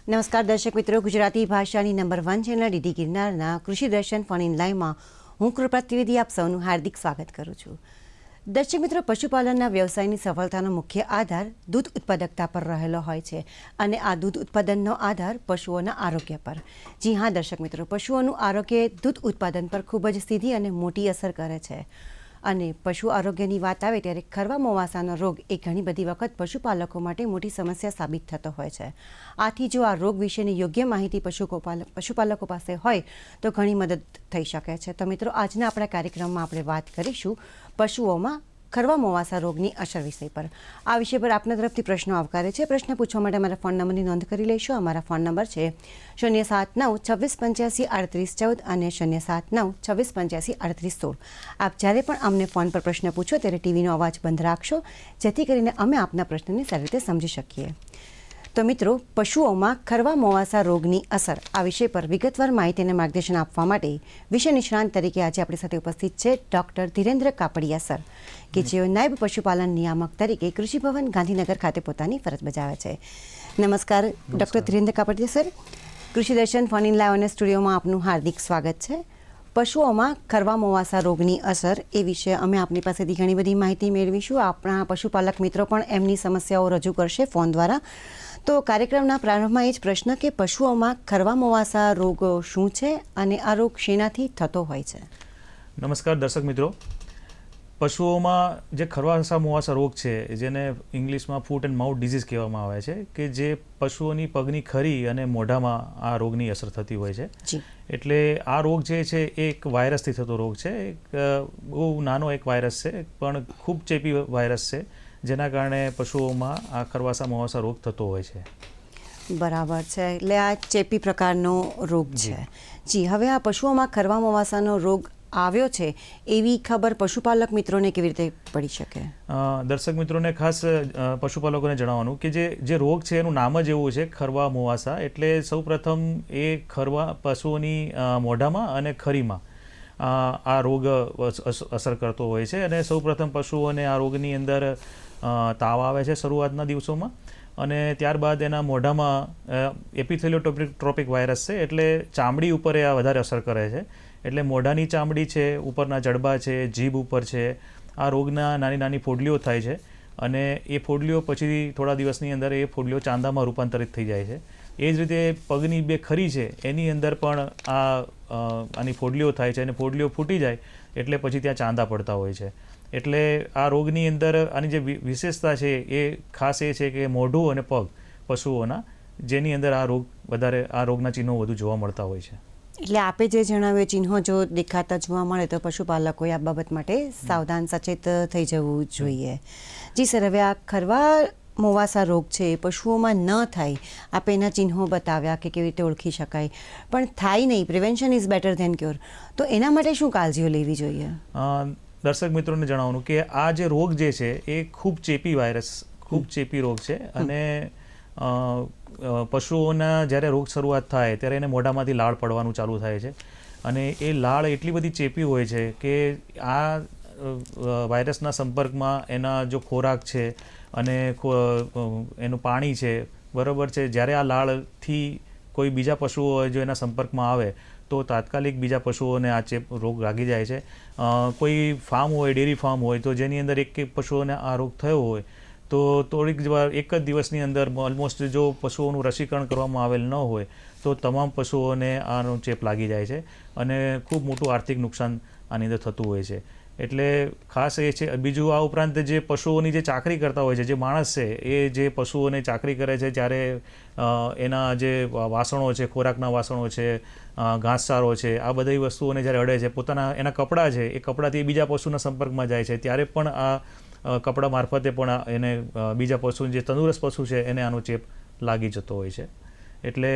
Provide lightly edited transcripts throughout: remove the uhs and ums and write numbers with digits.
નમસ્કાર દર્શક મિત્રો, ગુજરાતી ભાષાની નંબર 1 ચેનલ ડીડી ગિરનારના કૃષિ દર્શન ફોન ઇન લાઈવમાં હું કૃપા ત્રિવેદી આપ સૌનું હાર્દિક સ્વાગત કરું છું. દર્શક મિત્રો, પશુપાલનના વ્યવસાયની સફળતાનો મુખ્ય આધાર દૂધ ઉત્પાદકતા પર રહેલો હોય છે અને આ દૂધ ઉત્પાદનનો આધાર પશુઓના આરોગ્ય પર. જી હા દર્શક મિત્રો, પશુઓનું આરોગ્ય દૂધ ઉત્પાદન પર ખૂબ જ સીધી અને મોટી અસર કરે છે અને પશુ આરોગ્યની વાત આવે ત્યારે ખરવા મોવાસાનો રોગ એ ઘણી બધી વખત પશુપાલકો માટે મોટી સમસ્યા સાબિત થતો હોય છે. આથી જો આ રોગ વિશેની યોગ્ય માહિતી પશુપાલકો પાસે હોય તો ઘણી મદદ થઈ શકે છે. તો મિત્રો, આજના આપણા કાર્યક્રમમાં આપણે વાત કરીશું પશુઓમાં ખરવા મોવાસા રોગની અસર વિષય પર. આ વિષય પર આપના તરફથી પ્રશ્નો આવકારે છે. પ્રશ્ન પૂછવા માટે અમારા ફોન નંબરની નોંધ કરી લઈશું. અમારા ફોન નંબર છે 079 2685 3814 અને 079 2685 3816. આપ જ્યારે પણ અમને ફોન પર પ્રશ્ન પૂછો ત્યારે ટીવીનો અવાજ બંધ રાખશો, જેથી કરીને અમે આપના પ્રશ્નને સારી રીતે સમજી શકીએ. તો મિત્રો, પશુઓમાં ખરવા મોવાસા રોગની અસર આ વિષય પર વિગતવાર માહિતી અને માર્ગદર્શન આપવા માટે વિષય નિષ્ણાંત તરીકે આજે આપણી સાથે ઉપસ્થિત છે ડૉક્ટર ધીરેન્દ્ર કાપડિયા સર, કે જેઓ નાયબ પશુપાલન નિયામક તરીકે કૃષિ ભવન ગાંધીનગર ખાતે પોતાની ફરજ બજાવે છે. નમસ્કાર ડૉક્ટર ધીરેન્દ્ર કાપડિયા સર, કૃષિ દર્શન ફોન ઇન લાઈવ અને સ્ટુડિયોમાં આપનું હાર્દિક સ્વાગત છે. પશુઓમાં ખરવા મોવાસા રોગની અસર એ વિશે અમે આપની પાસેથી ઘણી બધી માહિતી મેળવીશું. આપણા પશુપાલક મિત્રો પણ એમની સમસ્યાઓ રજૂ કરશે ફોન દ્વારા. તો કાર્યક્રમના પ્રારંભમાં એ જ પ્રશ્ન કે પશુઓમાં ખરવા મોવાસા રોગ શું છે અને આ રોગ શેનાથી થતો હોય છે? નમસ્કાર દર્શક મિત્રો, પશુઓમાં જે ખરવા મોવાસા રોગ છે, જેને ઇંગ્લિશમાં ફૂટ એન્ડ માઉથ ડિઝીઝ કહેવામાં આવે છે, કે જે પશુઓની પગની ખરી અને મોઢામાં આ રોગની અસર થતી હોય છે. એટલે આ રોગ જે છે એ એક વાયરસથી થતો રોગ છે. એક બહુ નાનો એક વાયરસ છે, પણ ખૂબ ચેપી વાયરસ છે, જેના કારણે પશુઓમાં આ ખરવાસા મોવાસા રોગ થતો હોય છે. બરાબર છે. એટલે આ ચેપી પ્રકારનો રોગ છે. જી, હવે આ પશુઓમાં ખરવા મોવાસાનો રોગ આવ્યો છે એવી ખબર પશુપાલક મિત્રોને કેવી રીતે પડી શકે? દર્શક મિત્રોને ખાસ પશુપાલકોને જણાવવાનું કે જે રોગ છે એનું નામ જ એવું છે, ખરવા મોવાસા. એટલે સૌપ્રથમ એ ખરવા પશુઓની મોઢામાં અને ખરીમાં આ રોગ અસર કરતો હોય છે અને સૌપ્રથમ પશુઓને આ રોગની અંદર તાવ આવે છે શરૂઆતના દિવસોમાં, અને ત્યારબાદ એના મોઢામાં એપિથેલિયોટ્રોપિક વાયરસ છે, એટલે ચામડી ઉપર એ આ વધારે અસર કરે છે. એટલે મોઢાની ચામડી છે, ઉપરના જડબા છે, જીભ ઉપર છે, આ રોગના નાની નાની ફોડલીઓ થાય છે અને એ ફોડલીઓ પછી થોડા દિવસની અંદર એ ફોડલીઓ ચાંદામાં રૂપાંતરિત થઈ જાય છે. એ જ રીતે પગની બે ખરી છે એની અંદર પણ આની ફોડલીઓ થાય છે અને ફોડલીઓ ફૂટી જાય એટલે પછી ત્યાં ચાંદા પડતા હોય છે. એટલે આ રોગની અંદર આની જે વિશેષતા છે એ ખાસ એ છે કે મોઢું અને પગ પશુઓના, જેની અંદર આ રોગના ચિહ્નો વધુ જોવા મળતા હોય છે. એટલે આપે જે જણાવ્યું ચિહ્નો જો દેખાતા જોવા મળે તો પશુપાલકોએ આ બાબત માટે સાવધાન સચેત થઈ જવું જોઈએ. જી સર, હવે આ ખરવા મોવાસા રોગ છે પશુઓમાં ન થાય, આપે એના ચિહ્નો બતાવ્યા કે કેવી રીતે ઓળખી શકાય, પણ થાય નહીં, prevention is better than cure, તો એના માટે શું કાળજીઓ લેવી જોઈએ? દર્શક મિત્રોને જણાવવાનું કે આ જે રોગ જે છે એ ખૂબ ચેપી રોગ છે અને પશુઓના જ્યારે રોગ શરૂઆત થાય ત્યારે એને મોઢામાંથી લાળ પડવાનું ચાલુ થાય છે અને એ લાળ એટલી બધી ચેપી હોય છે કે આ વાયરસના સંપર્કમાં એના જો ખોરાક છે અને એનું પાણી છે, બરાબર છે, જ્યારે આ લાળથી કોઈ બીજા પશુઓ જો એના સંપર્કમાં આવે તો તાત્કાલિક બીજા પશુઓને આ રોગ લાગી જાય છે. કોઈ ફાર્મ હોય, ડેરી ફાર્મ હોય, તો જેની અંદર એક પશુઓને આ રોગ થયો હોય તો થોડીક વાર એક જ દિવસની અંદર ઓલમોસ્ટ જો પશુઓનું રસીકરણ કરવામાં આવેલ ન હોય તો તમામ પશુઓને આનો ચેપ લાગી જાય છે અને ખૂબ મોટું આર્થિક નુકસાન આની અંદર થતું હોય છે. એટલે ખાસ એ છે. બીજું આ ઉપરાંત જે પશુઓની જે ચાકરી કરતા હોય છે, જે માણસ છે એ જે પશુઓને ચાકરી કરે છે ત્યારે એના જે વાસણો છે, ખોરાકના વાસણો છે, ઘાસચારો છે, આ બધી વસ્તુઓને જ્યારે અડે છે, પોતાના એના કપડાં છે એ કપડાથી બીજા પશુના સંપર્કમાં જાય છે, ત્યારે પણ આ કપડાં મારફતે પણ એને બીજા પશુ, જે તંદુરસ્ત પશુ છે, એને આનો ચેપ લાગી જતો હોય છે. એટલે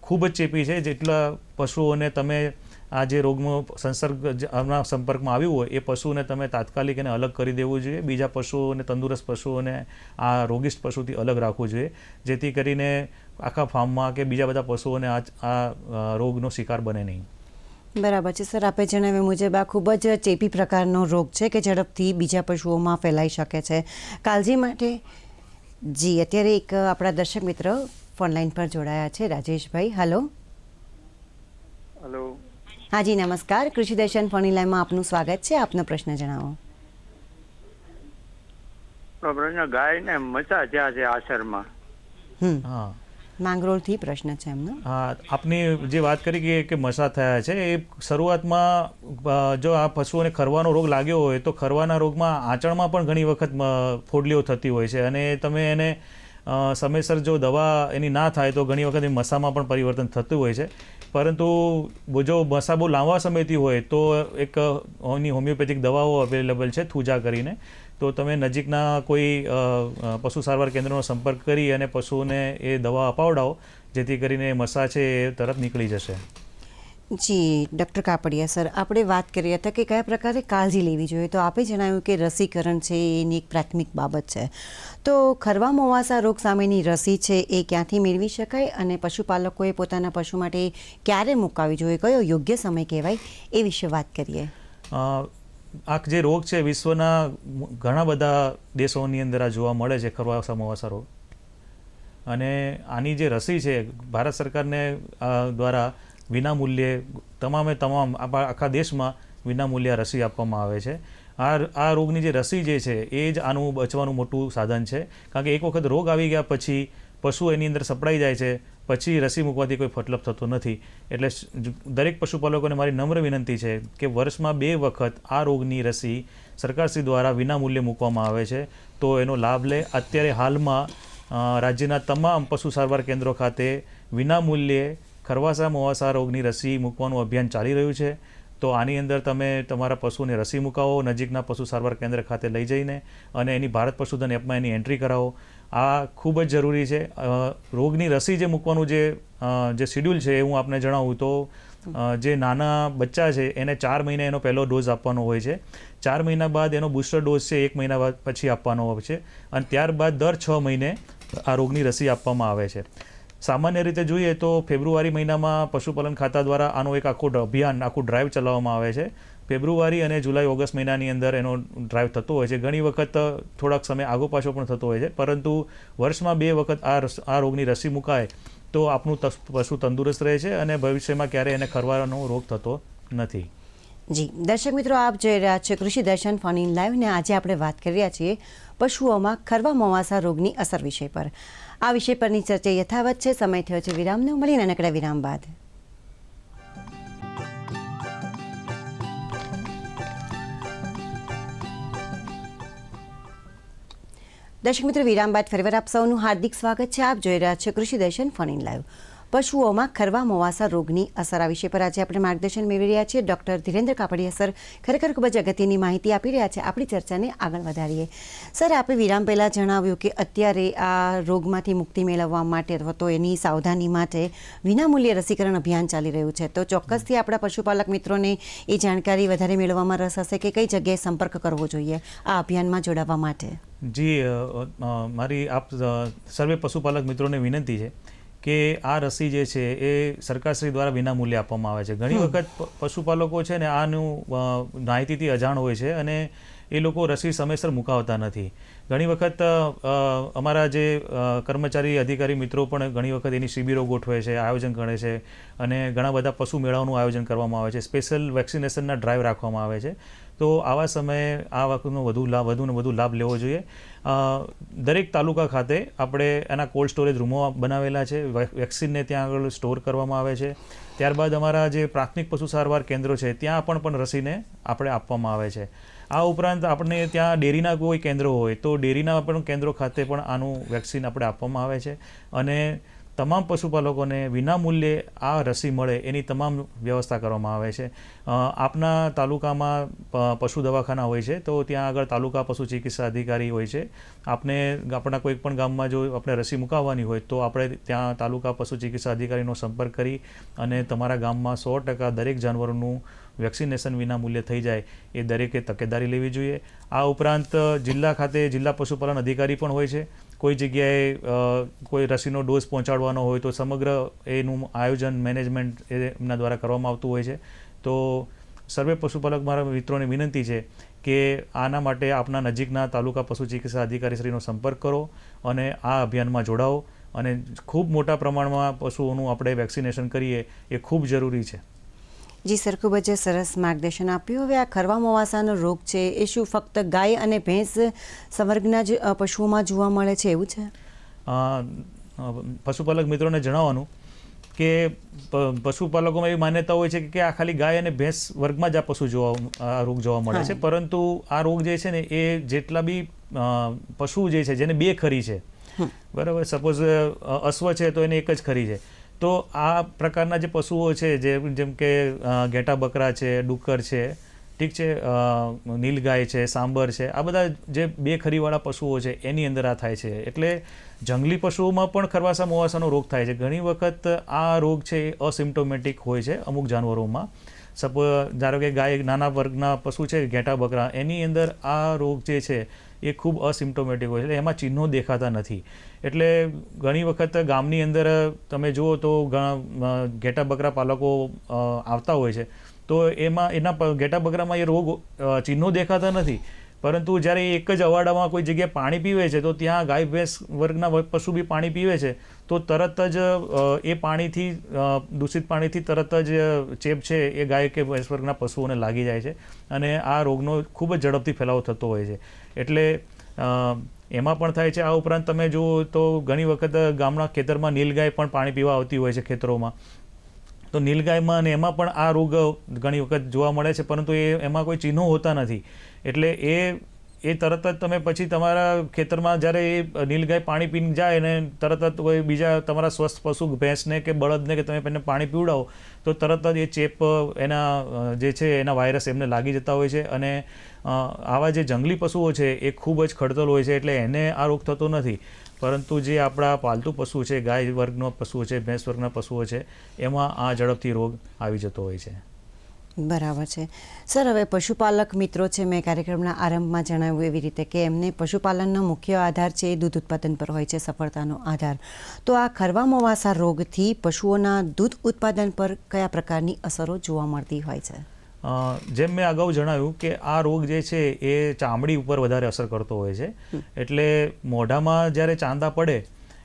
ખૂબ જ ચેપી છે. જેટલા પશુઓને તમે આ જે રોગનો સંપર્કમાં આવ્યું હોય એ પશુને તમે તાત્કાલિક એને અલગ કરી દેવું જોઈએ. બીજા પશુઓને, તંદુરસ્ત પશુઓને આ રોગિષ્ટ પશુથી અલગ રાખવું જોઈએ, જેથી કરીને આખા ફાર્મમાં કે બીજા બધા પશુઓને આ રોગનો શિકાર બને નહીં. બરાબર છે સર, આપે જણાવ્યા મુજબ આ ખૂબ જ ચેપી પ્રકારનો રોગ છે કે ઝડપથી બીજા પશુઓમાં ફેલાઈ શકે છે. કાળજી માટે જી અત્યારે એક આપણા દર્શક મિત્ર ફોન લાઈન પર જોડાયા છે રાજેશભાઈ. હલો. હલો. હાજી નમસ્કાર. કૃષિ દર્શન ફોન લાઈનમાં આપનું સ્વાગત છે. આપનો પ્રશ્ન જણાવો. પ્રશ્ન ગાય ને મચા જ્યાં છે આશરમાં. હા માંગરોળથી પ્રશ્ન છે એમનો. હા, આપની જે વાત કરી કે મસા થયા છે, એ શરૂઆતમાં જો આ પશુઓને ખરવાનો રોગ લાગ્યો હોય તો ખરવાના રોગમાં આંચળમાં પણ ઘણી વખત ફોડલીઓ થતી હોય છે, અને તમે એને સમયસર જો દવા એની ના થાય તો ઘણી વખત એ મસામાં પણ પરિવર્તન થતું હોય છે. પરંતુ જો મસા બહુ લાંબા સમયથી હોય તો એક એની હોમિયોપેથિક દવાઓ અવેલેબલ છે થૂજા કરીને, તો તમે નજીકના કોઈ પશુ સારવાર કેન્દ્રનો સંપર્ક કરી અને પશુઓને એ દવા અપાવડાવો, જેથી કરીને મસા છે એ તરત નીકળી જશે. જી ડૉક્ટર કાપડિયા સર, આપણે વાત કરી હતા કે કયા પ્રકારે કાળજી લેવી જોઈએ, તો આપે જણાવ્યું કે રસીકરણ છે એની એક પ્રાથમિક બાબત છે. તો ખરવા મોવાસા રોગ સામેની રસી છે એ ક્યાંથી મેળવી શકાય અને પશુપાલકોએ પોતાના પશુ માટે ક્યારે મુકાવવી જોઈએ, કયો યોગ્ય સમય કહેવાય, એ વિશે વાત કરીએ. આ જે રોગ છે વિશ્વના ઘણા બધા દેશોની અંદર આ જોવા મળે છે, ખરવા મોવાસા રોગ. અને આની જે રસી છે ભારત સરકારને દ્વારા વિનામૂલ્યે તમામ આખા દેશમાં વિનામૂલ્ય રસી આપવામાં આવે છે. આ રોગની જે રસી જે છે એ જ આનું બચવાનું મોટું સાધન છે, કારણ કે એક વખત રોગ આવી ગયા પછી પશુ એની અંદર સપડાઈ જાય છે, પછી રસી મૂકવાથી કોઈ ફતલબ થતો નથી. એટલે દરેક પશુપાલકોને મારી નમ્ર વિનંતી છે કે વર્ષમાં 2 વખત આ રોગની રસી સરકારશ્રી દ્વારા વિનામૂલ્યે મૂકવામાં આવે છે, તો એનો લાભ લે. અત્યારે હાલમાં રાજ્યના તમામ પશુ સારવાર કેન્દ્રો ખાતે વિનામૂલ્યે ખરવાસા મોવાસા રોગની રસી મૂકવાનું અભિયાન ચાલી રહ્યું છે. તો આની અંદર તમે તમારા પશુને રસી મુકાવો નજીકના પશુ સારવાર કેન્દ્ર ખાતે લઈ જઈને, અને એની ભારત પશુધન એપમાં એની એન્ટ્રી કરાવો. આ ખૂબ જ જરૂરી છે. રોગની રસી જે મૂકવાનું જે શિડ્યુલ છે એ હું આપને જણાવું તો જે નાના બચ્ચા છે એને 4 મહિને એનો પહેલો ડોઝ આપવાનો હોય છે. 4 મહિના બાદ એનો બૂસ્ટર ડોઝ છે 1 મહિના બાદ પછી આપવાનો હોય છે, અને ત્યારબાદ દર 6 મહિને આ રોગની રસી આપવામાં આવે છે. સામાન્ય રીતે જોઈએ તો ફેબ્રુઆરી મહિનામાં પશુપાલન ખાતા દ્વારા આનો એક આખું ડ્રાઈવ ચલાવવામાં આવે છે. ફેબ્રુઆરી અને જુલાઈ ઓગસ્ટ મહિનાની અંદર એનો ડ્રાઈવ થતો હોય છે. ઘણી વખત થોડાક સમય આગો પાછો પણ થતો હોય છે, પરંતુ વર્ષમાં 2 વખત આ રોગની રસી મુકાય તો આપણું પશુ તંદુરસ્ત રહે છે અને ભવિષ્યમાં ક્યારેય એને ખરવાનો રોગ થતો નથી. જી દર્શક મિત્રો, આપ જોઈ રહ્યા છો કૃષિ દર્શન ફોન ઇન લાઈવ, ને આજે આપણે વાત કરી રહ્યા છીએ પશુઓમાં ખરવા મોવાસા રોગની અસર વિષય પર. આ વિષય પરની ચર્ચા યથાવત છે. સમય થયો છે વિરામનો. મળીએ નાનકડા વિરામ બાદ. દર્શક મિત્રો, વિરામ બાદ ફરીવાર આપ સૌનું હાર્દિક સ્વાગત છે. આપ જોઈ રહ્યા છો કૃષિ દર્શન ફોન ઇન લાઈવ. પશુઓમાં ખરવા મોવાસા રોગની અસર, આ વિષય પર આજે આપણે માર્ગદર્શન મેળવી રહ્યા છીએ. ડૉક્ટર ધીરેન્દ્ર કાપડિયા સર ખરેખર ખૂબ જ અગત્યની માહિતી આપી રહ્યા છે. આપણી ચર્ચાને આગળ વધારીએ. સર, આપણે વિરામ પહેલાં જણાવ્યું કે અત્યારે આ રોગમાંથી મુક્તિ મેળવવા માટે અથવા તો એની સાવધાની માટે વિનામૂલ્યે રસીકરણ અભિયાન ચાલી રહ્યું છે. તો ચોક્કસથી આપણા પશુપાલક મિત્રોને એ જાણકારી વધારે મેળવવામાં રસ હશે કે કઈ જગ્યાએ સંપર્ક કરવો જોઈએ આ અભિયાનમાં જોડાવા માટે. જી, મારી આપ સર્વે પશુપાલક મિત્રોને વિનંતી છે કે આ રસી જે છે એ સરકારશ્રી દ્વારા વિનામૂલ્યે આપવામાં આવે છે. ઘણી વખત પશુપાલકો છે ને આનું માહિતીથી અજાણ હોય છે અને એ લોકો રસી સમયસર મુકાવતા નથી. ઘણી વખત અમારા જે કર્મચારી અધિકારી મિત્રો પણ ઘણી વખત એની શિબિરો ગોઠવે છે, આયોજન કરે છે, અને ઘણા બધા પશુ મેળાઓનું આયોજન કરવામાં આવે છે. સ્પેશિયલ વેક્સિનેશનના ડ્રાઈવ રાખવામાં આવે છે. તો આવા સમયે આ વખતનો વધુ લાભ લેવો જોઈએ. દરેક તાલુકા ખાતે આપણે એના કોલ્ડ સ્ટોરેજ રૂમો બનાવેલા છે. વેક્સિનને ત્યાં આગળ સ્ટોર કરવામાં આવે છે. ત્યારબાદ અમારા જે પ્રાથમિક પશુ સારવાર કેન્દ્રો છે ત્યાં પણ રસીને આપણે આપવામાં આવે છે. આ ઉપરાંત આપણે ત્યાં ડેરીના કોઈ કેન્દ્રો હોય તો ડેરીના પણ કેન્દ્રો ખાતે પણ આનું વેક્સિન આપણે આપવામાં આવે છે, અને તમામ પશુપાલકોને વિનામૂલ્યે આ રસી મળે એની તમામ વ્યવસ્થા કરવામાં આવે છે. આપના તાલુકામાં પશુ દવાખાના હોય છે તો ત્યાં આગળ તાલુકા પશુ ચિકિત્સા અધિકારી હોય છે. આપણા કોઈ પણ ગામમાં જો આપણે રસી મુકાવવાની હોય તો આપણે ત્યાં તાલુકા પશુ ચિકિત્સા અધિકારીનો સંપર્ક કરી અને તમારા ગામમાં 100% દરેક જાનવરોનું વેક્સિનેશન વિનામૂલ્યે થઈ જાય એ દરેકે તકેદારી લેવી જોઈએ. આ ઉપરાંત જિલ્લા ખાતે જિલ્લા પશુપાલન અધિકારી પણ હોય છે. કોઈ જગ્યાએ કોઈ રસીનો ડોઝ પહોંચાડવાનો હોય તો સમગ્ર એનું આયોજન મેનેજમેન્ટ એમના દ્વારા કરવામાં આવતું હોય છે. તો સર્વે પશુપાલક મારા મિત્રોને વિનંતી છે કે આના માટે આપના નજીકના તાલુકા પશુ ચિકિત્સા અધિકારીશ્રીનો સંપર્ક કરો અને આ અભિયાનમાં જોડાઓ અને ખૂબ મોટા પ્રમાણમાં પશુઓનું આપણે વેક્સિનેશન કરીએ એ ખૂબ જરૂરી છે. જી સર, ખૂબ જ સરસ માર્ગદર્શન આપ્યું. હવે આ ખરવા મોવાસાનો રોગ છે એ શું ફક્ત ગાય અને ભેંસ સંવર્ગના જ પશુઓમાં જોવા મળે છે, એવું છે? પશુપાલક મિત્રોને જણાવવાનું કે પશુપાલકોમાં એવી માન્યતા હોય છે કે આ ખાલી ગાય અને ભેંસ વર્ગમાં જ આ રોગ જોવા મળે છે, પરંતુ આ રોગ જે છે ને એ જેટલા બી પશુ જે છે જેને 2 ખરી છે, બરાબર, સપોઝ અશ્વ છે તો એને 1 જ ખરી છે, તો આ પ્રકારના જે પશુઓ છે જેમ કે ઘેટા બકરા છે, ડુક્કર છે, ઠીક છે, નીલગાય છે, સાંબર છે, આ બધા જે 2 ખરીવાળા પશુઓ છે એની અંદર આ થાય છે. એટલે જંગલી પશુઓમાં પણ ખરવાસા મોવાસાનો રોગ થાય છે. ઘણી વખત આ રોગ છે એ અસિમ્પ્ટોમેટિક હોય છે અમુક જાનવરોમાં. સપોઝ ધારો કે ગાય નાના વર્ગના પશુ છે, ઘેટા બકરા, એની અંદર આ રોગ જે છે એ ખૂબ અસિમ્પ્ટોમેટિક હોય છે, એમાં ચિહ્નો દેખાતા નથી. એટલે ઘણી વખત ગામની અંદર તમે જુઓ તો ઘણા ઘેટા બકરા પાલકો આવતા હોય છે, તો એના ઘેટા બકરામાં એ રોગ ચિહ્નો દેખાતા નથી, પરંતુ જ્યારે એક જ અવાડામાં કોઈ જગ્યાએ પાણી પીવે છે તો ત્યાં ગાય ભેંસ વર્ગના પશુ બી પાણી પીવે છે, તો તરત જ એ પાણીથી દૂષિત પાણીથી તરત જ ચેપ છે એ ગાય કે ભેંસ વર્ગના પશુઓને લાગી જાય છે અને આ રોગનો ખૂબ જ ઝડપથી ફેલાવો થતો હોય છે. એટલે એમાં પણ થાય છે. આ ઉપરાંત તમે જુઓ તો ઘણી વખત ગામના ખેતરમાં નીલગાય પણ પાણી પીવા આવતી હોય છે ખેતરોમાં, તો નીલગાયમાં અને એમાં પણ આ રોગ ઘણી વખત જોવા મળે છે, પરંતુ એમાં કોઈ ચિહ્નો હોતા નથી. એટલે એ તરત જ તમે પછી તમારા ખેતરમાં જ્યારે એ નીલગાય પાણી પીને જાય અને તરત જ કોઈ બીજા તમારા સ્વસ્થ પશુ ભેંસને કે બળદને કે તમે એને પાણી પીવડાવો તો તરત જ એ ચેપ એના જે છે એના વાયરસ એમને લાગી જતા હોય છે. અને આવા જે જંગલી પશુઓ છે એ ખૂબ જ ખડતલ હોય છે, એટલે એને આ રોગ થતો નથી. પરંતુ જે આપણા પાલતુ પશુ છે, ગાય વર્ગનો પશુઓ છે, ભેંસ વર્ગના પશુઓ છે, એમાં આ ઝડપથી રોગ આવી જતો હોય છે. બરાબર છે. સર, હવે પશુપાલક મિત્રો છે, મેં કાર્યક્રમના આરંભમાં જણાવ્યું એવી રીતે કે એમને પશુપાલનનો મુખ્ય આધાર છે એ દૂધ ઉત્પાદન પર હોય છે, સફળતાનો આધાર. તો આ ખરવા મોવાસા રોગથી પશુઓના દૂધ ઉત્પાદન પર કયા પ્રકારની અસરો જોવા મળતી હોય છે? જેમ મેં અગાઉ જણાવ્યું કે આ રોગ જે છે એ ચામડી ઉપર વધારે અસર કરતો હોય છે. એટલે મોઢામાં જ્યારે ચાંદા પડે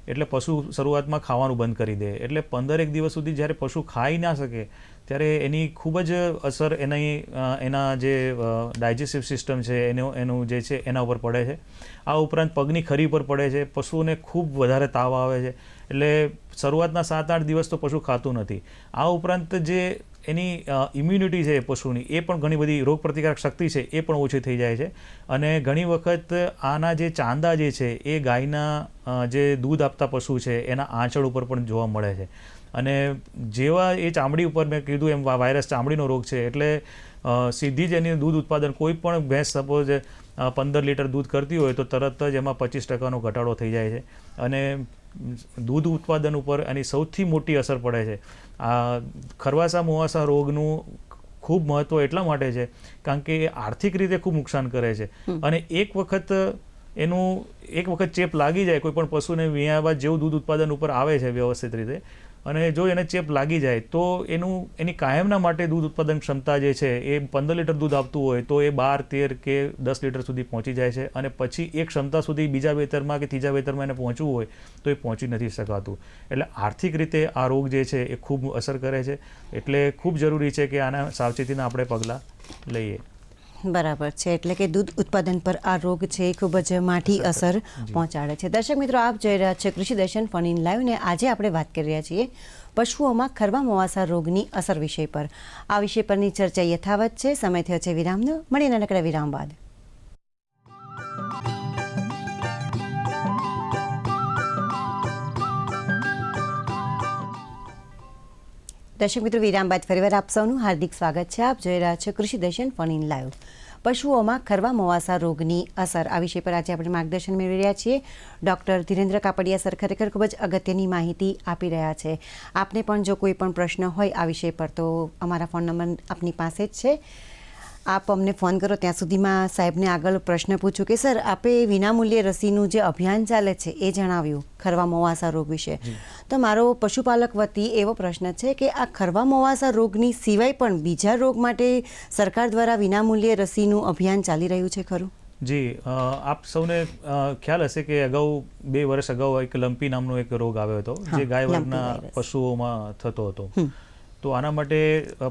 એટલે પશુ શરૂઆતમાં ખાવાનું બંધ કરી દે, એટલે 15 દિવસ સુધી જ્યારે પશુ ખાઈ ના શકે ત્યારે એની ખૂબ જ અસર એના જે ડાયજેસ્ટિવ સિસ્ટમ છે એનું જે છે એના ઉપર પડે છે. આ ઉપરાંત પગની ખરી પર પડે છે. પશુઓને ખૂબ વધારે તાવ આવે છે, એટલે શરૂઆતના 7-8 દિવસ તો પશુ ખાતું નથી. આ ઉપરાંત જે એની ઇમ્યુનિટી છે પશુની એ પણ ઘણી બધી રોગપ્રતિકારક શક્તિ છે એ પણ ઓછી થઈ જાય છે. અને ઘણી વખત આના જે ચાંદા જે છે એ ગાયના જે દૂધ આપતા પશુ છે એના આંચળ ઉપર પણ જોવા મળે છે. અને જેવા એ ચામડી ઉપર મેં કીધું એમ વાયરસ ચામડીનો રોગ છે, એટલે સીધી જ એની દૂધ ઉત્પાદન, કોઈ પણ ભેંસ સપોઝ 15 લીટર દૂધ કરતી હોય તો તરત જ એમાં 25% ઘટાડો થઈ જાય છે. અને દૂધ ઉત્પાદન ઉપર એની સૌથી મોટી અસર પડે છે. આ ખરવાસા મોવાસા રોગનું ખૂબ મહત્ત્વ એટલા માટે છે કારણ કે એ આર્થિક રીતે ખૂબ નુકસાન કરે છે. અને એક વખત ચેપ લાગી જાય કોઈ પણ પશુને વિયા બાદ જેવું દૂધ ઉત્પાદન ઉપર આવે છે વ્યવસ્થિત રીતે, અને જો એને ચેપ લાગી જાય તો એની કાયમના માટે દૂધ ઉત્પાદન ક્ષમતા જે છે એ 15 લીટર દૂધ આપતું હોય તો એ 12, 13 કે 10 લીટર સુધી પહોંચી જાય છે. અને પછી એ ક્ષમતા સુધી બીજા વેતરમાં કે ત્રીજા વેતરમાં એને પહોંચવું હોય તો એ પહોંચી નથી શકાતું. એટલે આર્થિક રીતે આ રોગ જે છે એ ખૂબ અસર કરે છે. એટલે ખૂબ જરૂરી છે કે આના સાવચેતીના આપણે પગલાં લઈએ. બરાબર છે. એટલે કે દૂધ ઉત્પાદન પર આ રોગ છે એ ખૂબ જ માઠી અસર પહોંચાડે છે. દર્શક મિત્રો, આપ જોઈ રહ્યા છે કૃષિ દર્શન ફોન ઇન લાઈવ, ને આજે આપણે વાત કરી રહ્યા છીએ પશુઓમાં ખરવા મોવાસા રોગની અસર વિષય પર. આ વિષય પરની ચર્ચા યથાવત છે. સમય થયો છે વિરામનો. મળીએ નાનકડા વિરામ બાદ. દર્શક મિત્રો, વિરામ બાદ ફરીવાર આપ સૌનું હાર્દિક સ્વાગત છે. આપ જોઈ રહ્યા છો કૃષિ દર્શન ફોન ઇન લાઈવ. પશુઓમાં ખરવા મોવાસા રોગની અસર, આ વિષય પર આજે આપણે માર્ગદર્શન મેળવી રહ્યા છીએ. ડૉક્ટર ધીરેન્દ્ર કાપડિયા સર ખરેખર ખૂબ જ અગત્યની માહિતી આપી રહ્યા છે. આપને પણ જો કોઈ પણ પ્રશ્ન હોય આ વિષય પર તો અમારા ફોન નંબર આપની પાસે જ છે. આપ અમને ફોન કરો. ત્યાં સુધીમાં સાહેબને આગળ પ્રશ્ન પૂછું કે સર, આપે વિનામૂલ્યે રસીનું જે અભિયાન ચાલે છે એ જણાવ્યું ખરવા મોવાસા રોગ વિશે. તો મારો પશુપાલક વતી એવો પ્રશ્ન છે કે આ ખરવા મોવાસા રોગની સિવાય પણ બીજા રોગ માટે સરકાર દ્વારા વિનામૂલ્યે રસીનું અભિયાન ચાલી રહ્યું છે ખરું? જી આપ સૌને ખ્યાલ હશે કે અગાઉ 2 વર્ષ અગાઉ એક લંપી નામનો એક રોગ આવ્યો હતો જે ગાય વર્ગના પશુઓમાં થતો હતો. તો આના માટે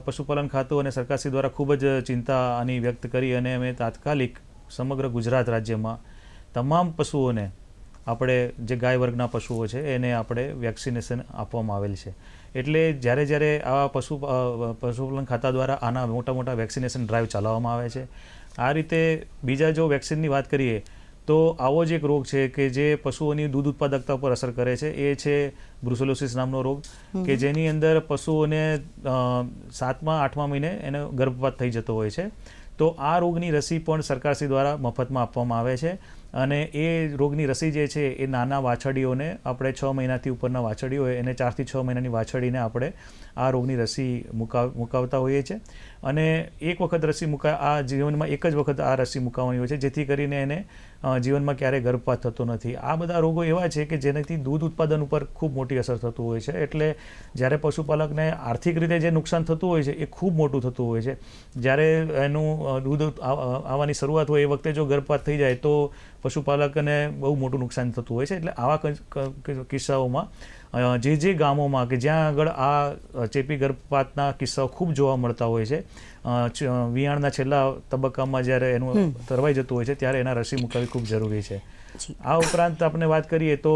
પશુપાલન ખાતું અને સરકારશ્રી દ્વારા ખૂબ જ ચિંતા આની વ્યક્ત કરી અને અમે તાત્કાલિક સમગ્ર ગુજરાત રાજ્યમાં તમામ પશુઓને આપણે જે ગાય વર્ગના પશુઓ છે એને આપણે વેક્સિનેશન આપવામાં આવેલ છે. એટલે જ્યારે આવા પશુપાલન ખાતા દ્વારા આના મોટા વેક્સિનેશન ડ્રાઈવ ચલાવવામાં આવે છે. આ રીતે બીજા જો વેક્સિનની વાત કરીએ તો આવો જ એક રોગ છે કે જે પશુઓની દૂધ ઉત્પાદકતા પર અસર કરે છે. એ છે બ્રુસેલોસિસ નામનો રોગ કે જેની અંદર પશુઓને 7મા 8મા મહિને એને ગર્ભપાત થઈ જતો હોય છે. તો આ રોગની રસી પણ સરકારશ્રી દ્વારા મફતમાં આપવામાં આવે છે અને એ રોગની રસી જે છે એ નાના વાછરડીઓને આપણે 6 મહિનાથી ઉપરના વાછરડી હોય એને 4 થી 6 મહિનાની વાછરડીને આપણે આ રોગની રસી મુકાવતા હોઈએ છીએ. અને એક વખત રસી આ જીવનમાં એક જ વખત આ રસી મુકાવવાની હોય છે જેથી કરીને એને જીવનમાં ક્યારેય ગર્ભપાત થતો નથી. આ બધા રોગો એવા છે કે જેનાથી દૂધ ઉત્પાદન ઉપર ખૂબ મોટી અસર થતું હોય છે. એટલે જ્યારે પશુપાલકને આર્થિક રીતે જે નુકસાન થતું હોય છે એ ખૂબ મોટું થતું હોય છે. જ્યારે એનું દૂધ આવવાની શરૂઆત હોય એ વખતે જો ગર્ભપાત થઈ જાય તો પશુપાલકને બહુ મોટું નુકસાન થતું હોય છે. એટલે આવા કિસ્સાઓમાં જે ગામોમાં કે જ્યાં આગળ આ ચેપી ગર્ભપાતના કિસ્સાઓ ખૂબ જોવા મળતા હોય છે, વિયાણના છેલ્લા તબક્કામાં જ્યારે એનું તરવાઈ જતું હોય છે ત્યારે એના રસી મુકાવવી ખૂબ જરૂરી છે. આ ઉપરાંત આપણે વાત કરીએ તો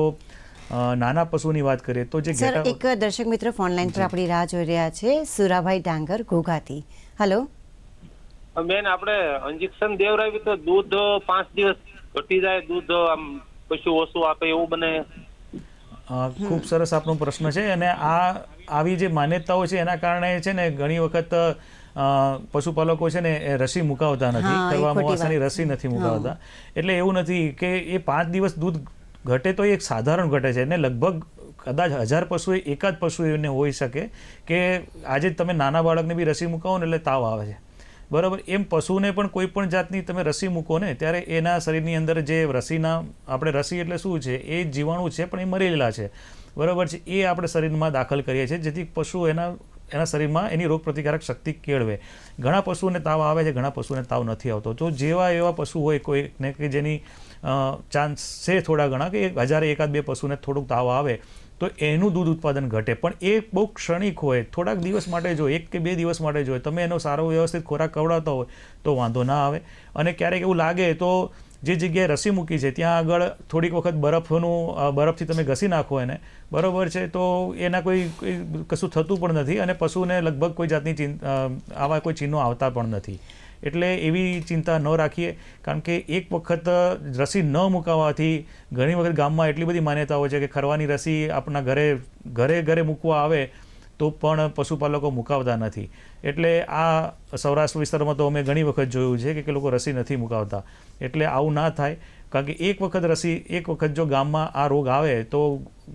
નાના પશુની વાત કરીએ તો જે સર એક દર્શક મિત્ર ફોન લાઈન પર આપણી રાહ જોઈ રહ્યા છે, સુરાભાઈ ડાંગર ઘોઘાથી. હેલો બેન, આપણે ઇન્જેક્શન દેવરાવી તો દૂધ 5 દિવસ ઘટી જાય, દૂધ આમ પશુ ઓછું આપે એવું બને? ખૂબ સરસ આપનો પ્રશ્ન છે. અને આવી જે માન્યતાઓ છે એના કારણે છે ને ઘણી વખત પશુપાલકો છે ને એ રસી મુકાવતા નથી, કરવા મોવાસાની રસી નથી મુકાવતા. એટલે એવું નથી કે એ 5 દિવસ દૂધ ઘટે તો એ એક સાધારણ ઘટે છે. અને લગભગ કદાચ 1000 પશુએ એકાદ પશુ એને હોઈ શકે કે આજે તમે નાના બાળકને બી રસી મુકાવો ને એટલે તાવ આવે છે, બરાબર. એમ પશુને પણ કોઈ પણ જાતની તમે રસી મૂકો ને ત્યારે એના શરીરની અંદર જે આપણે રસી એટલે શું છે, એ જીવાણુ છે પણ એ મરેલા છે, બરાબર છે. એ આપણે શરીરમાં દાખલ કરીએ છીએ જેથી પશુ એના શરીરમાં એની રોગ પ્રતિકારક શક્તિ કેળવે. ઘણા પશુઓને તાવ આવે છે, ઘણા પશુઓને તાવ નથી આવતો. તો જેવા એવા પશુ હોય કોઈને કે જેની ચાન્સ છે થોડા ઘણા કે 1000 એકાદ 2 પશુને થોડુંક તાવ આવે તો એનું દૂધ ઉત્પાદન ઘટે. પણ એ બહુ ક્ષણિક હોય, થોડાક દિવસ માટે જો 1 કે 2 દિવસ માટે જો તમે એનો સારો વ્યવસ્થિત ખોરાક ખવડાવતા હોય તો વાંધો ના આવે. અને ક્યારેક એવું લાગે તો જે જગ્યાએ રસી મૂકી છે ત્યાં આગળ થોડીક વખત બરફથી તમે ઘસી નાખો એને, બરાબર છે, તો એના કોઈ કશું થતું પણ નથી અને પશુને લગભગ કોઈ જાતની આવા કોઈ ચિહ્નો આવતા પણ નથી. એટલે એવી ચિંતા ન રાખીએ, કારણ કે એક વખત રસી ન મુકાવવાથી ઘણી વખત ગામમાં એટલી બધી માન્યતાઓ છે કે ખરવાની રસી આપણા ઘરે મૂકવા આવે તો પણ પશુપાલકો મુકાવતા નથી. એટલે આ સૌરાષ્ટ્ર વિસ્તારમાં તો અમે ઘણી વખત જોયું છે કે લોકો રસી નથી મુકાવતા. એટલે આવું ના થાય, કારણ કે એક વખત જો ગામમાં આ રોગ આવે તો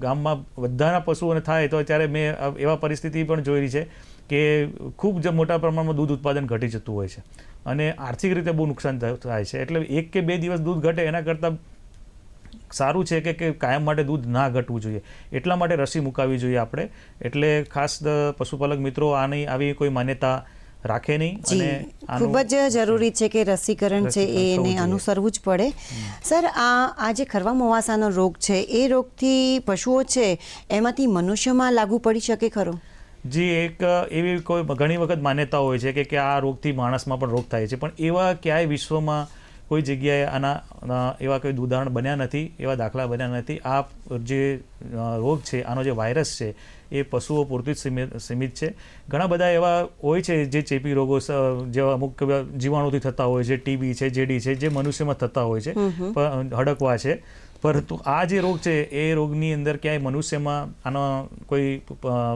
ગામમાં બધાના પશુઓને થાય તો ત્યારે મેં એવા પરિસ્થિતિ પણ જોઈ છે કે ખૂબ જ મોટા પ્રમાણમાં દૂધ ઉત્પાદન ઘટી જતું હોય છે અને આર્થિક રીતે બહુ નુકસાન થાય છે. એટલે 1 કે 2 દિવસ દૂધ ઘટે એના કરતાં સારું છે કે કાયમ માટે દૂધ ના ઘટવું જોઈએ. એટલા માટે રસી મુકાવવી જોઈએ આપણે. એટલે ખાસ પશુપાલક મિત્રો આવી કોઈ માન્યતા રાખે નહીં. અને ખૂબ જ જરૂરી છે કે રસીકરણ છે એને અનુસરવું જ પડે. સર આ જે ખરવા મોવાસાનો રોગ છે એ રોગથી પશુઓ છે એમાંથી મનુષ્યમાં લાગુ પડી શકે ખરો? જી, એક એવી કોઈ ઘણી વખત માન્યતાઓ હોય છે કે આ રોગથી માણસમાં પણ રોગ થાય છે, પણ એવા ક્યાંય વિશ્વમાં કોઈ જગ્યાએ આના એવા કોઈ ઉદાહરણ બન્યા નથી, એવા દાખલા બન્યા નથી. આ જે રોગ છે, આનો જે વાયરસ છે એ પશુઓ પૂરતું જ સીમિત છે. ઘણા બધા એવા હોય છે જે ચેપી રોગો જેવા અમુક જીવાણુથી થતા હોય છે, ટીબી છે, જેડી છે, જે મનુષ્યમાં થતા હોય છે, હડકવા છે. પરંતુ આ જે રોગ છે એ રોગની અંદર ક્યાંય મનુષ્યમાં આનો કોઈ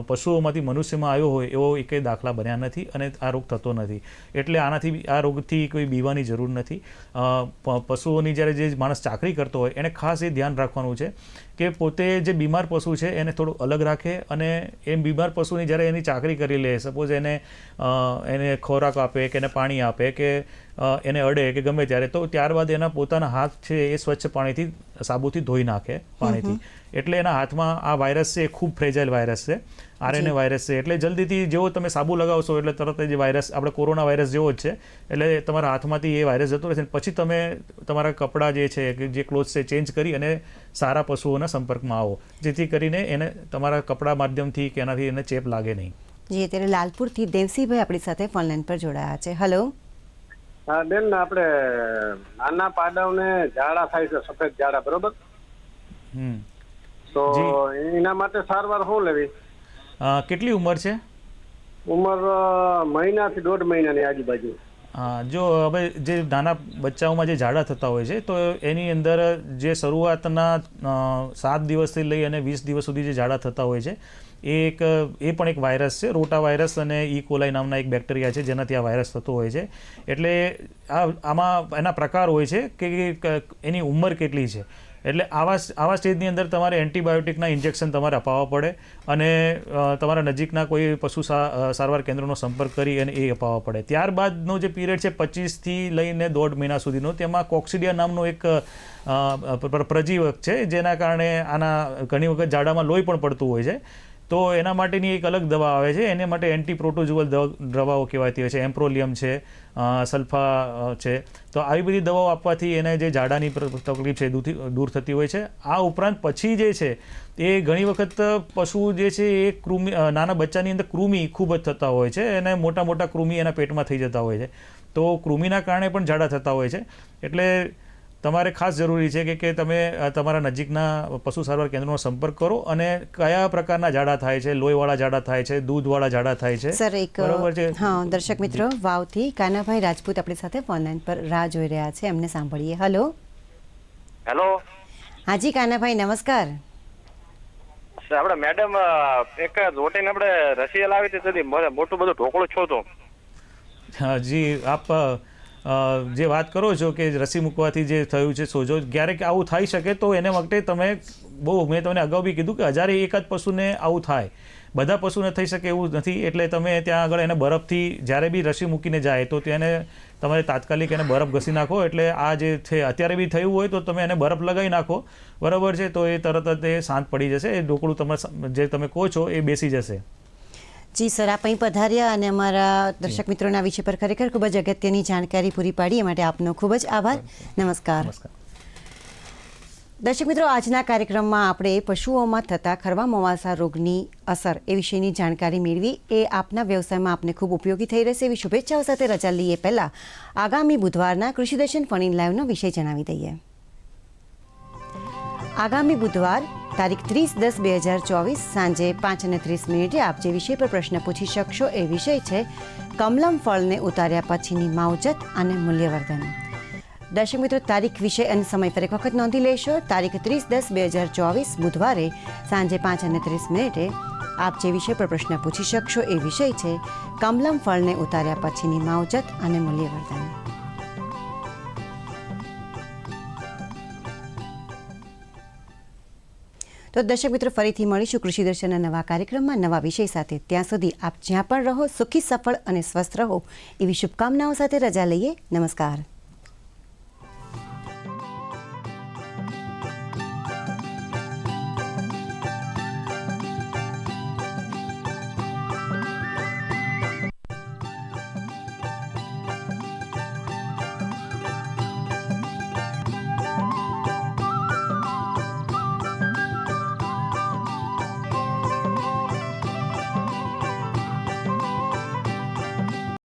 પશુઓમાંથી મનુષ્યમાં આવ્યો હોય એવો એકેય દાખલા બન્યા નથી અને આ રોગ થતો નથી. એટલે આ રોગથી કોઈ બીવાની જરૂર નથી. પશુઓની જ્યારે જે માણસ ચાકરી કરતો હોય એને ખાસ એ ધ્યાન રાખવાનું છે કે પોતે જે બીમાર પશુ છે એને થોડું અલગ રાખે અને એ બીમાર પશુની જ્યારે એની ચાકરી કરી લે, સપોઝ એને ખોરાક આપે કે એને પાણી આપે કે એને અડે કે ગમે ત્યારે, તો ત્યારબાદ એના પોતાના હાથ છે એ સ્વચ્છ પાણીથી સાબુથી ધોઈ નાખે પાણીથી. એટલે એના હાથમાં આ વાયરસ છે એ ખૂબ ફ્રેજાઇલ વાયરસ છે, RNA વાયરસ છે. એટલે જલ્દીથી જેવો તમે સાબુ લગાવશો એટલે તરત જ વાયરસ, આપણે કોરોના વાયરસ જેવો જ છે, એટલે તમારા હાથમાંથી એ વાયરસ જતો રહેશે. પછી તમે તમારા કપડાં જે છે કે જે ક્લોથ્સ છે ચેન્જ કરી અને સારા પશુઓના સંપર્કમાં આવો, જેથી કરીને એને તમારા કપડાં માધ્યમથી કે એનાથી એને ચેપ લાગે નહીં. જી, અત્યારે લાલપુરથી દેવસીભાઈ આપણી સાથે ફોનલાઈન પર જોડાયા છે. હલો. હા બેન, આપણે નાના પાડાઓને ઝાડા થાય છે, સફેદ ઝાડા, બરોબર? તો એના માટે સારવાર શું લેવી? કેટલી ઉંમર છે? ઉંમર મહિનાથી 1.5 મહિનાની આજુબાજુ. હા, જો હવે જે નાના બચ્ચાઓમાં જે ઝાડા થતા હોય છે, તો એની અંદર જે શરૂઆતના 7 દિવસથી લઈ અને 20 દિવસ સુધી જે ઝાડા થતા હોય છે, એ પણ એક વાયરસ છે, રોટા વાયરસ અને ઈ કોલાઈ નામના એક બેક્ટેરિયા છે જેનાથી આ વાયરસ થતો હોય છે. એટલે આમાં એના પ્રકાર હોય છે કે એની ઉંમર કેટલી છે. એટલે આવા સ્ટેજની અંદર તમારે એન્ટીબાયોટિકના ઇન્જેક્શન તમારે અપાવવા પડે અને તમારા નજીકના કોઈ પશુ સારવાર કેન્દ્રનો સંપર્ક કરી અને એ અપાવવા પડે. ત્યારબાદનો જે પીરિયડ છે 25થી લઈને 1.5 મહિના સુધીનો, તેમાં કોક્સિડિયા નામનો એક પ્રજીવક છે જેના કારણે આના ઘણી વખત ઝાડામાં લોહી પણ પડતું હોય છે. તો એના માટેની એક અલગ દવા આવે છે, એને માટે એન્ટીપ્રોટોઝુઅલ દવાઓ કહેવાતી હોય છે, એમ્પ્રોલિયમ છે, સલ્ફા છે. તો આવી બધી દવાઓ આપવાથી એને જે ઝાડાની તકલીફ છે દૂર થતી હોય છે. આ ઉપરાંત પછી જે છે એ ઘણી વખત પશુ જે છે એ કૃમિ, નાના બચ્ચાની અંદર કૃમિ ખૂબ જ થતા હોય છે અને મોટા મોટા કૃમિ એના પેટમાં થઈ જતા હોય છે. તો કૃમિના કારણે પણ ઝાડા થતા હોય છે. એટલે તમારે ખાસ જરૂરી છે કે તમે તમારા નજીકના પશુ સારવાર કેન્દ્રનો સંપર્ક કરો અને કયા પ્રકારના ઝાડા થાય છે, લોહીવાળા ઝાડા થાય છે, દૂધવાળા ઝાડા થાય છે. સર, એક બરાબર છે. હા, દર્શક મિત્રો, વાવથી કાનાભાઈ રાજપૂત આપણી સાથે ફોનલાઈન પર રાહ જોઈ રહ્યા છે, એમને સાંભળીએ. હલો. હેલો. હાજી કાનાભાઈ, નમસ્કાર. આપણે મેડમ એક રોટીને આપણે રસી લાવી હતી, મોટું બધું ઢોકળું છો તો. જી, આપ જે વાત કરો છો કે રસી મૂકવાથી જે થયું છે સોજો, ક્યારેક આવું થઈ શકે તો એને વખતે તમે મેં તમને અગાઉ બી કીધું કે 1000 એક જ પશુને આવું થાય, બધા પશુને થઈ શકે એવું નથી. એટલે તમે ત્યાં આગળ એને બરફથી જ્યારે બી રસી મૂકીને જાય તો તેને તમારે તાત્કાલિક એને બરફ ઘસી નાખો. એટલે આ જે છે અત્યારે બી થયું હોય તો તમે એને બરફ લગાવી નાખો, બરાબર છે, તો એ તરત જ એ શાંત પડી જશે, એ ઢોકળું તમારે જે તમે કહો છો એ બેસી જશે. જી સર, આપ અહીં પધાર્યા અને અમારા દર્શક મિત્રોના વિષય પર ખરેખર ખૂબ જ અગત્યની જાણકારી પૂરી પાડી, એ માટે આપનો ખૂબ જ આભાર. નમસ્કાર. દર્શક મિત્રો, આજના કાર્યક્રમમાં આપણે પશુઓમાં થતા ખરવા મોવાસા રોગની અસર એ વિશેની જાણકારી મેળવી. એ આપના વ્યવસાયમાં આપને ખૂબ ઉપયોગી થઈ રહેશે એવી શુભેચ્છાઓ સાથે રજા લઈએ પહેલાં આગામી બુધવારના કૃષિ દર્શન ફોન ઇન લાઈવનો વિષય જણાવી દઈએ. આગામી બુધવાર તારીખ 30/10/2024 સાંજે 5:30 આપ જે વિષય પર પ્રશ્ન પૂછી શકશો એ વિષય છે કમલમ ફળને ઉતાર્યા પછીની માવજત અને મૂલ્યવર્ધન. દર્શક મિત્રો, તારીખ, વિષય અને સમય ફરી એક વખત નોંધી લેશો. તારીખ 30/10/2024 બુધવારે સાંજે 5:30 આપ જે વિષય પર પ્રશ્ન પૂછી શકશો એ વિષય છે કમલમ ફળને ઉતાર્યા પછીની માવજત અને મૂલ્યવર્ધન. તો દર્શક મિત્રો, ફરીથી મળીશું કૃષિ દર્શનના નવા કાર્યક્રમમાં નવા વિષય સાથે. ત્યાં સુધી આપ જ્યાં પણ રહો, સુખી, સફળ અને સ્વસ્થ રહો એવી શુભકામનાઓ સાથે રજા લઈએ. નમસ્કાર.